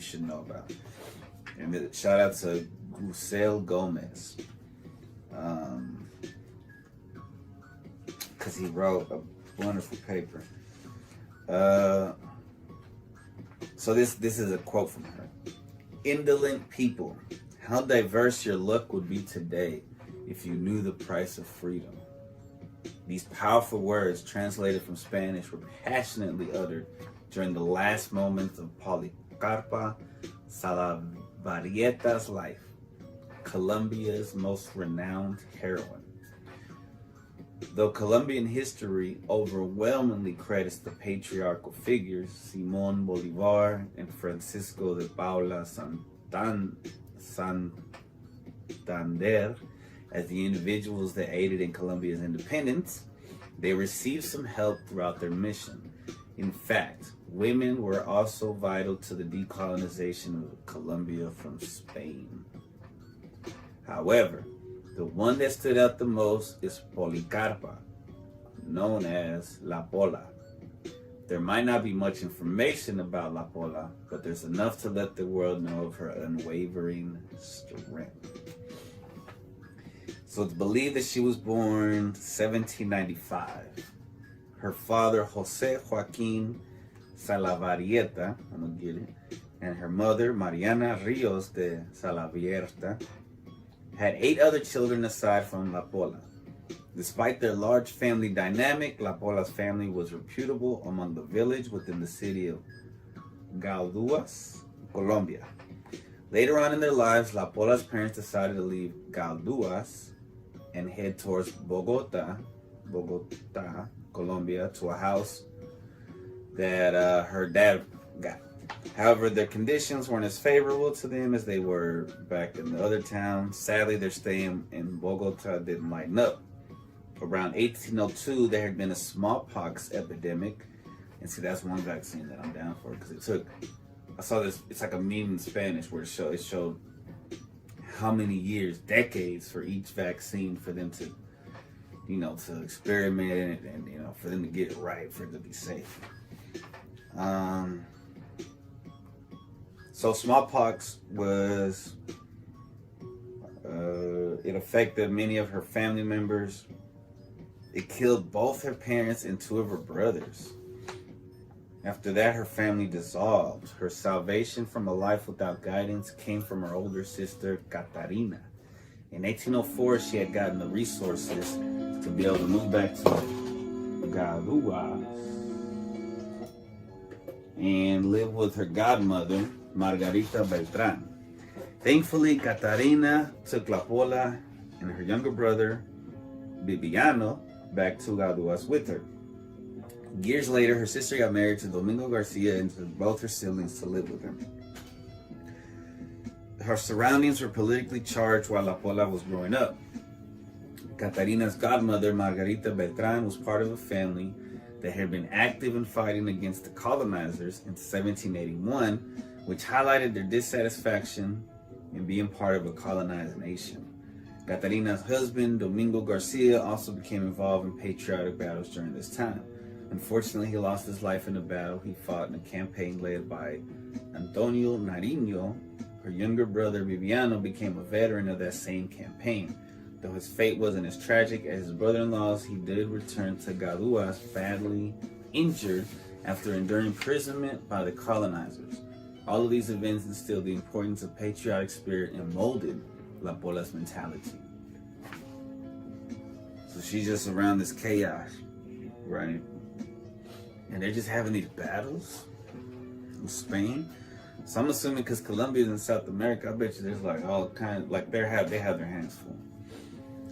you should know about. And shout out to Gusel Gomez. Because he wrote a wonderful paper. So this is a quote from her. Indolent people, how diverse your luck would be today if you knew the price of freedom. These powerful words, translated from Spanish, were passionately uttered during the last moments of Policarpa Salavarrieta's life, Colombia's most renowned heroine. Though Colombian history overwhelmingly credits the patriarchal figures, Simón Bolívar and Francisco de Paula Santander, as the individuals that aided in Colombia's independence, they received some help throughout their mission. In fact, women were also vital to the decolonization of Colombia from Spain. However, the one that stood out the most is Policarpa, known as La Pola. There might not be much information about La Pola, but there's enough to let the world know of her unwavering strength. So it's believed that she was born 1795. Her father, Jose Joaquin Salavarrieta, I'm gonna get it, and her mother, Mariana Rios de Salavarrieta, had 8 other children aside from La Pola. Despite their large family dynamic, La Pola's family was reputable among the village within the city of Galduas, Colombia. Later on in their lives, La Pola's parents decided to leave Galduas and head towards Bogota, Colombia, to a house that her dad got. However, their conditions weren't as favorable to them as they were back in the other town. Sadly, their stay in Bogota didn't lighten up. Around 1802, there had been a smallpox epidemic. And see, that's one vaccine that I'm down for, because I saw this, it's like a meme in Spanish where it showed how many years, decades for each vaccine for them to, to experiment in it and, for them to get it right, for it to be safe. So smallpox was, it affected many of her family members. It killed both her parents and 2 of her brothers. After that, her family dissolved. Her salvation from a life without guidance came from her older sister, Catarina. In 1804, she had gotten the resources to be able to move back to Galduas and live with her godmother, Margarita Beltran. Thankfully, Catarina took La Pola and her younger brother, Viviano, back to Galduas with her. Years later, her sister got married to Domingo Garcia and took both her siblings to live with him. Her surroundings were politically charged while La Pola was growing up. Catarina's godmother, Margarita Beltran, was part of a family that had been active in fighting against the colonizers in 1781, which highlighted their dissatisfaction in being part of a colonized nation. Catarina's husband, Domingo Garcia, also became involved in patriotic battles during this time. Unfortunately, he lost his life in a battle he fought in a campaign led by Antonio Nariño. Her younger brother, Viviano, became a veteran of that same campaign. Though his fate wasn't as tragic as his brother-in-law's, he did return to Galduas badly injured after enduring imprisonment by the colonizers. All of these events instilled the importance of patriotic spirit and molded La Pola's mentality. So she's just around this chaos, right? And they're just having these battles in Spain. So I'm assuming because Colombia's in South America, I bet you there's like all kind of, like they have their hands full.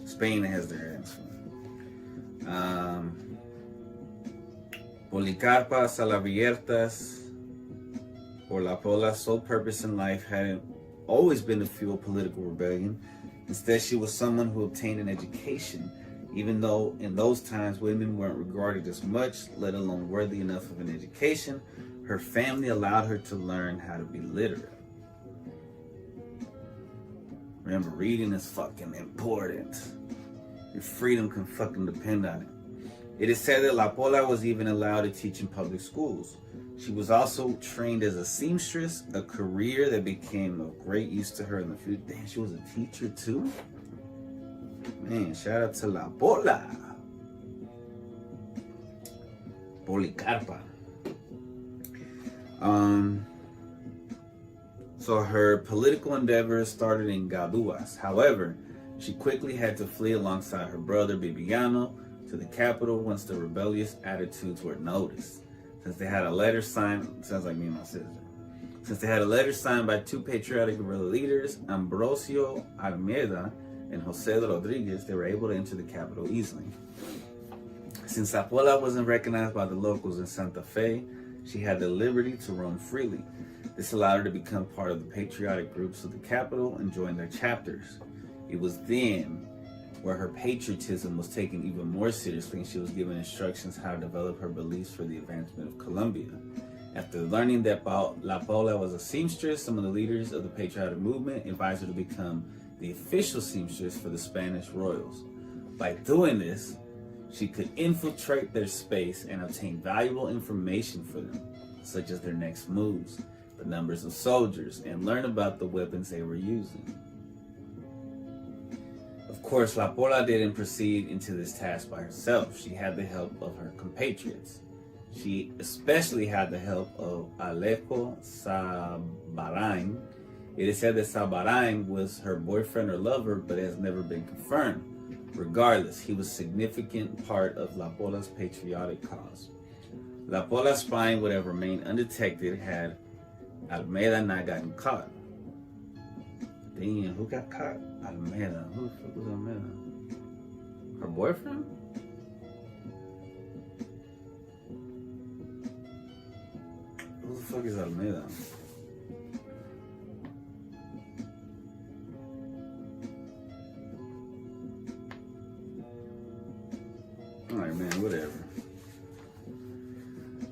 Spain has their hands full. Policarpa Salavarrieta's or La Pola's sole purpose in life hadn't always been to fuel political rebellion. Instead, she was someone who obtained an education, even though in those times women weren't regarded as much, let alone worthy enough of an education. Her family allowed her to learn how to be literate. Remember, reading is fucking important. Your freedom can fucking depend on it. It is said that La Pola was even allowed to teach in public schools. She was also trained as a seamstress, a career that became of great use to her in the future. Damn, she was a teacher too? Man, shout out to La Pola. Policarpa. So her political endeavors started in Gaduas. However, she quickly had to flee alongside her brother Bibiano to the capital once the rebellious attitudes were noticed. Since they had a letter signed, sounds like me and my sister. Since they had a letter signed by two patriotic guerrilla leaders, Ambrosio Almeida and Jose Rodriguez, they were able to enter the capital easily. Since La Pola wasn't recognized by the locals in Santa Fe, she had the liberty to roam freely. This allowed her to become part of the patriotic groups of the capital and join their chapters. It was then where her patriotism was taken even more seriously, and she was given instructions how to develop her beliefs for the advancement of Colombia. After learning that La Pola was a seamstress, some of the leaders of the patriotic movement advised her to become the official seamstress for the Spanish royals. By doing this, she could infiltrate their space and obtain valuable information for them, such as their next moves, the numbers of soldiers, and learn about the weapons they were using. Of course, La Pola didn't proceed into this task by herself. She had the help of her compatriots. She especially had the help of Alejo Sabarain. It is said that Sabarain was her boyfriend or lover, but it has never been confirmed. Regardless, he was a significant part of La Pola's patriotic cause. La Pola's spying would have remained undetected had Almeida not gotten caught. Damn, who got caught? Almeida. Who the fuck was Almeida? Her boyfriend? Who the fuck is Almeida? Alright, man, whatever.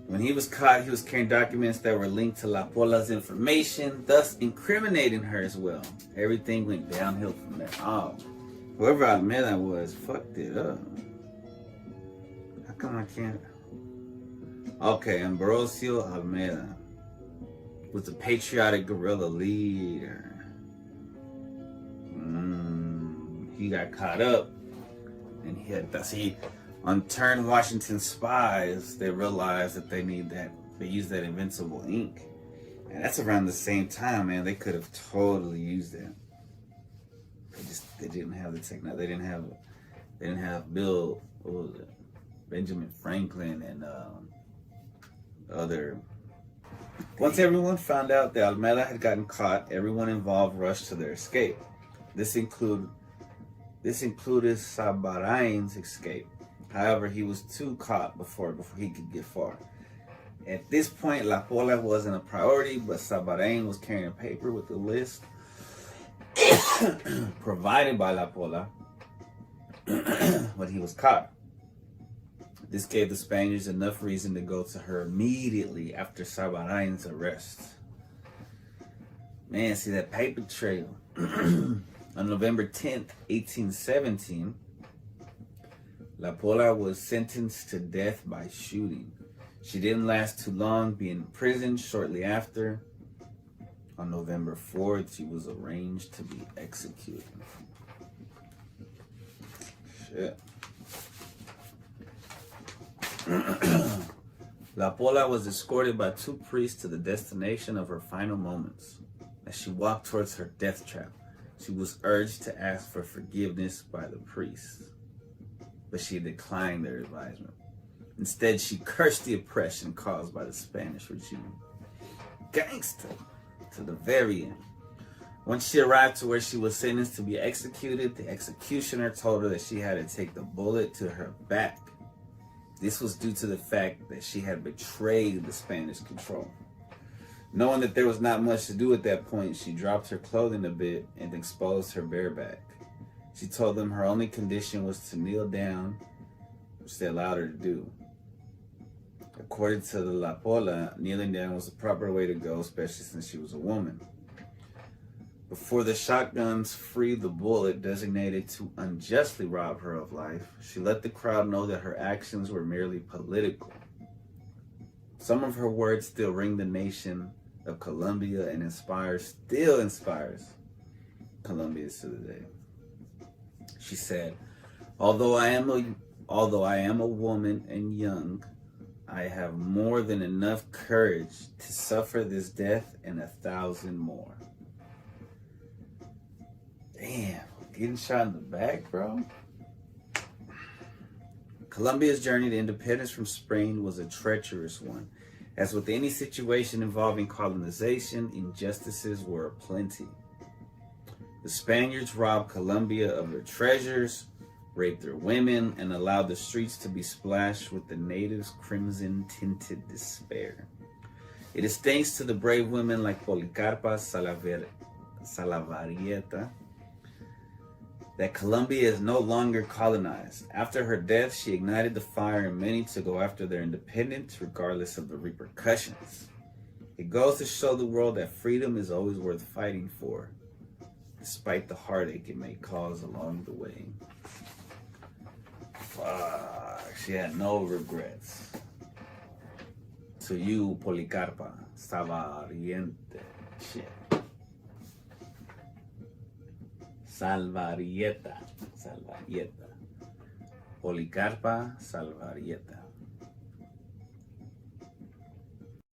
When he was caught, he was carrying documents that were linked to La Pola's information, thus incriminating her as well. Everything went downhill from there. Oh, whoever Almeida was fucked it up. How come I can't? Okay, Ambrosio Almeida was the patriotic guerrilla leader. He got caught up, and on turn Washington spies, they realized that they use that invincible ink. And that's around the same time, man. They could have totally used that. They didn't have the technology. They didn't have Bill, what was it? Benjamin Franklin and other. Once everyone found out that Almeida had gotten caught, everyone involved rushed to their escape. This included Sabarain's escape. However, he was too caught before he could get far. At this point, La Pola wasn't a priority, but Sabarain was carrying a paper with a list provided by La Pola when he was caught. This gave the Spaniards enough reason to go to her immediately after Sabarain's arrest. Man, see that paper trail. On November 10th, 1817, La Pola was sentenced to death by shooting. She didn't last too long, being imprisoned shortly after. On November 4th, she was arranged to be executed. Shit. La Pola was escorted by two priests to the destination of her final moments. As she walked towards her death trap, she was urged to ask for forgiveness by the priests, but she declined their advisement. Instead, she cursed the oppression caused by the Spanish regime. Gangster to the very end. Once she arrived to where she was sentenced to be executed, the executioner told her that she had to take the bullet to her back. This was due to the fact that she had betrayed the Spanish control. Knowing that there was not much to do at that point, she dropped her clothing a bit and exposed her bare back. She told them her only condition was to kneel down, which they allowed her to do. According to the La Pola, kneeling down was the proper way to go, especially since she was a woman. Before the shotguns freed the bullet designated to unjustly rob her of life, she let the crowd know that her actions were merely political. Some of her words still ring the nation of Colombia and still inspires Colombians to the day. She said, although I am a woman and young, I have more than enough courage to suffer this death and 1,000 more. Damn, getting shot in the back, bro. Colombia's journey to independence from Spain was a treacherous one. As with any situation involving colonization, injustices were aplenty. The Spaniards robbed Colombia of their treasures, raped their women, and allowed the streets to be splashed with the natives' crimson-tinted despair. It is thanks to the brave women like Policarpa Salavarrieta that Colombia is no longer colonized. After her death, she ignited the fire in many to go after their independence, regardless of the repercussions. It goes to show the world that freedom is always worth fighting for, despite the heartache it may cause along the way. Fuck, she had no regrets. To you, Policarpa Salavarrieta. Shit. Salavarrieta. Policarpa Salavarrieta.